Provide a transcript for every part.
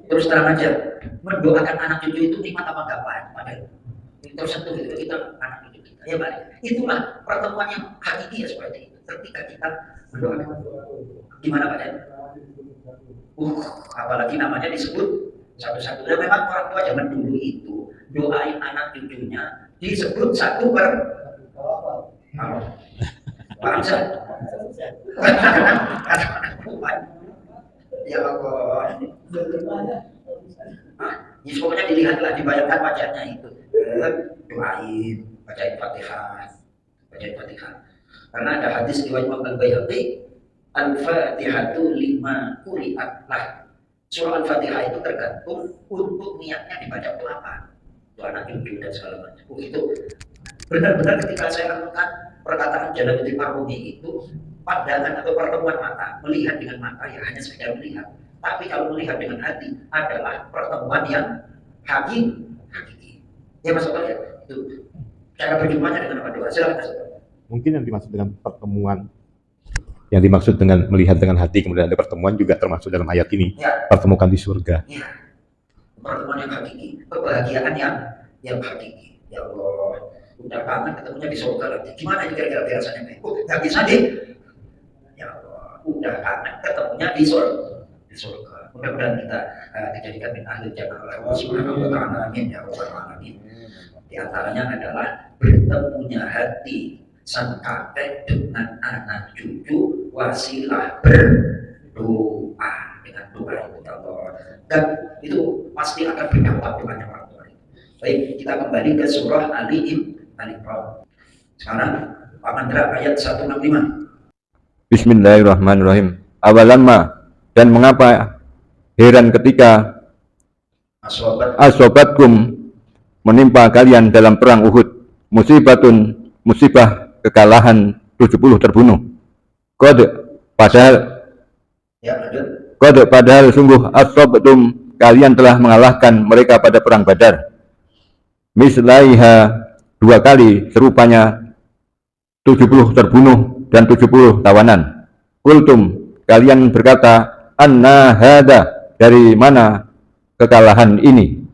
Terus terang aja, mendoakan anak cucu itu nikmat apa enggak Pak? Tersentuh itu kita anak cucu kita. Ya Pak, itulah pertemuan yang hakiki ya seperti itu. Ketika kita mendoakan, gimana Pak? Apalagi namanya disebut satu-satunya. Memang orang tua zaman dulu itu doain anak cucunya disebut satu per bangsa. Ya Allah. Ya, pokoknya dilihatlah, dibayangkan wajahnya itu. Doain, bacain Fatihah, bacain Fatihah. Karena ada hadis riwayat Imam Al-Baihaqi, Al-Fatihatu lima quri'at lah. Surah Al-Fatihah itu tergantung untuk niatnya dibaca itu apa. Itu anak cucu dan segala macam. Itu benar-benar ketika saya lakukan perkataan Jalaluddin Marumi itu pandangan atau pertemuan mata, melihat dengan mata ya hanya sekedar melihat. Tapi kalau melihat dengan hati adalah pertemuan yang hakiki. Ya Mas Soto ya, itu cara berjumpanya dengan apa doa. Silakan Mas Soto. Mungkin yang dimaksud dengan pertemuan, yang dimaksud dengan melihat dengan hati kemudian ada pertemuan juga termasuk dalam ayat ini, ya. Pertemukan di surga. Ya. Pertemuan yang hakiki, kebahagiaan yang hakiki. Ya Allah, udah kangen ketemunya di surga lagi. Gimana kira-kira rasanya? Nggak bisa deh. Ya Allah, udah kangen ketemunya di surga. Mudah-mudahan kita dijadikan min ahli jannah oleh Allah Subhanahu wa taala. Amin ya rabbal alamin. Di antaranya adalah bertemunya hati sang kakek dengan anak cucu wasilah berdoa dengan doa itu Allah. Dan itu pasti akan berdampak kepada orang tua. Baik, kita kembali ke surah Ali Imran. Sekarang Pak Mandra ayat 165. Bismillahirrahmanirrahim. Awalamma, dan mengapa heran ketika asobatkum menimpa kalian dalam perang Uhud musibatun, musibah kekalahan 70 terbunuh. Kode padahal sungguh asobatum kalian telah mengalahkan mereka pada perang Badar. Mislaiha, 2 kali serupanya, 70 terbunuh dan 70 tawanan. Kultum, kalian berkata, anna hada, dari mana kekalahan ini?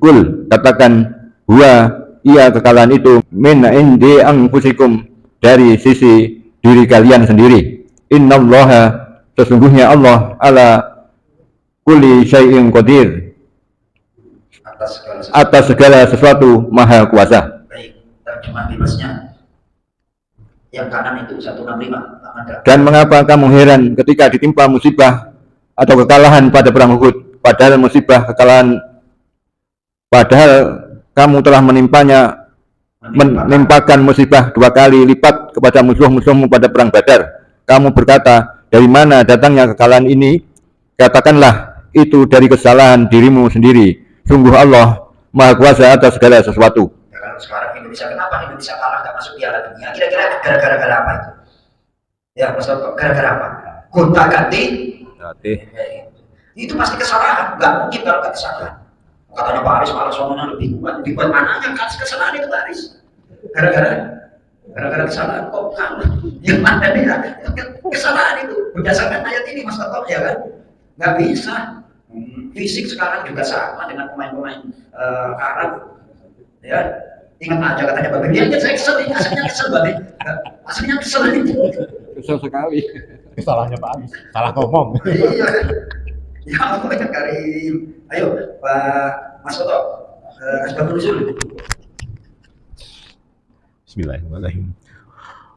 Kul, katakan, huwa, iya kekalahan itu, min indi anfusikum, dari sisi diri kalian sendiri. Innallaha, sesungguhnya Allah, ala kulli syai'in qadir, atas segala sesuatu maha kuasa. Baik, terjemah bebasnya yang kanan itu 165. Dan mengapa kamu heran ketika ditimpa musibah atau kekalahan pada perang Uhud, padahal musibah kekalahan, padahal kamu telah menimpakan musibah 2 kali lipat kepada musuh-musuhmu pada perang Badar. Kamu berkata, dari mana datangnya kekalahan ini? Katakanlah, itu dari kesalahan dirimu sendiri. Sungguh Allah maha kuasa atas segala sesuatu. Ya, kalau sekarang Indonesia, kenapa Indonesia kalah gak masuk Piala Dunia? Kira-kira gara-gara apa itu? Ya Mas Toto, gara-gara apa? Gonta ganti. Itu pasti kesalahan, nggak mungkin kalau nggak kesalahan. Katanya Pak Aris malah suaminya lebih kuat mananya, kan kesalahan itu Pak Aris. Gara-gara kesalahan kok kalah. Yang mana dia? Kesalahan itu berdasarkan ayat ini Mas Toto, ya kan? Nggak bisa. Fisik sekarang juga sama dengan pemain-pemain Arab. Ya, ingat aja katanya Babe. Dia saya kesel, aslinya kesel Babe. Aslinya kesel itu. Kesel sekali. Kesalahannya Pak Aris, salah ngomong. Iya. Ya Allah ya Karim. Ayo Pak Mas Toto, asbabun nuzul. Bismillahirrahmanirrahim.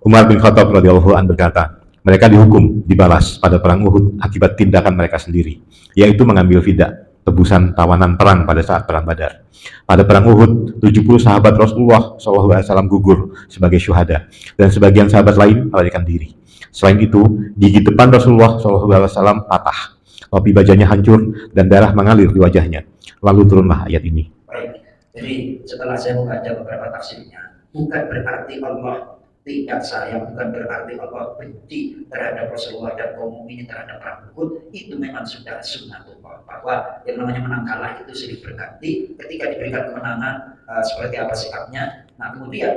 Umar bin Khattab radhiyallahu anhu berkata, mereka dihukum, dibalas pada perang Uhud akibat tindakan mereka sendiri, yaitu mengambil fidak, tebusan tawanan perang pada saat perang Badar. Pada perang Uhud, 70 sahabat Rasulullah SAW gugur sebagai syuhada, dan sebagian sahabat lain melarikan diri. Selain itu, gigi depan Rasulullah SAW patah, topi bajanya hancur, dan darah mengalir di wajahnya. Lalu turunlah ayat ini. Baik, jadi setelah saya membaca beberapa tafsirnya, bukan berarti Allah tidak sayang, bukan berarti Allah benci terhadap Rasulullah dan kaum mukminin terhadap perang Uhud. Itu memang sudah sunnatullah, bahwa yang namanya menang kalah itu silih berganti. Ketika diberikan kemenangan, seperti apa sikapnya. Nah kemudian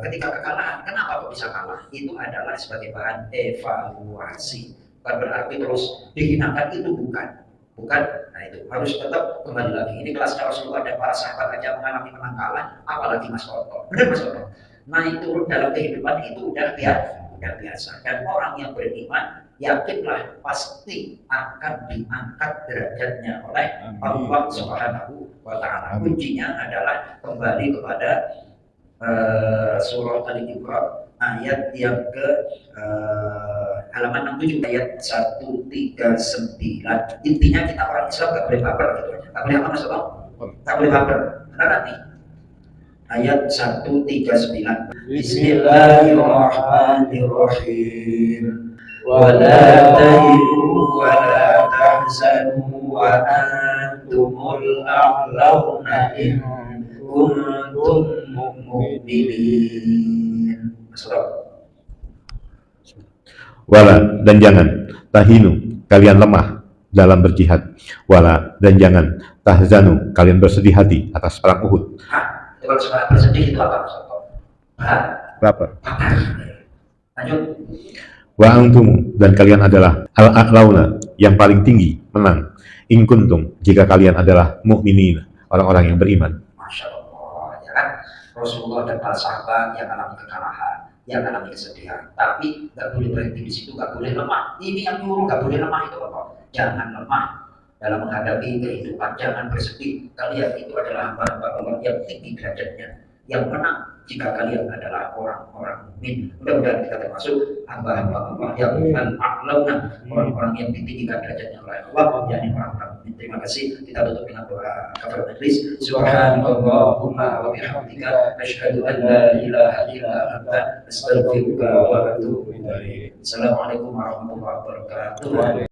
ketika kekalahan, kenapa kok bisa kalah? Itu adalah sebagai bahan evaluasi. Bukan berarti terus dihinakan, itu bukan. bukan. Nah itu harus tetap kembali lagi. Ini kelasnya Rasulullah dan para sahabat aja mengalami penangkalan, apalagi Mas Oto. Benar Mas Oto. Nah itu dalam kehidupan itu udah biasa. Dan orang yang beriman yakinlah pasti akan diangkat derajatnya oleh Allah Subhanahu wa Ta'ala. Kuncinya adalah kembali kepada surah Al-Imran ayat yang ke halaman 67 ayat 139. Intinya kita orang Islam gak boleh baper gitu aja. Gak boleh apa Mas Bang? Gak boleh baper. Benar nih? Ayat 139. Bismillahirrahmanirrahim. Wala tahinu wala tahzanu wa antumul a'launa in kuntum mu'minin. Wala, dan jangan tahinu, kalian lemah dalam berjihad. Wala, dan jangan tahzanu, kalian bersedih hati atas perang Uhud. Kalau sekarang bersedih itu apa? Berapa? Lanjut. Wa antum, dan kalian adalah al-a'launa, yang paling tinggi, menang. In kuntum, jika kalian adalah mukminin, orang-orang yang beriman. Masya Allah, ya kan? Rasulullah dan para sahabat yang alami kekalahan, yang alami kesedihan, tapi nggak boleh berhenti di situ, nggak boleh lemah. Ini yang nyuruh nggak boleh lemah itu apa? Jangan lemah dalam menghadapi kehidupan, jangan bersedih. Kalian itu adalah hamba-hamba Allah yang tinggi derajatnya, yang menang jika kalian adalah orang-orang mukmin. Mudah-mudahan kita termasuk hamba-hamba Allah yang al-a'launa, orang-orang yang ditinggikan derajatnya oleh Allah, yakni orang-orang mukmin. Terima kasih. Kita tutup dengan doa kafaratul majlis. Subhanallahumma wa bihamdika asyhadu an la ilaha illa anta astaghfiruka wa atubu ilaik. Assalamualaikum warahmatullahi wabarakatuh.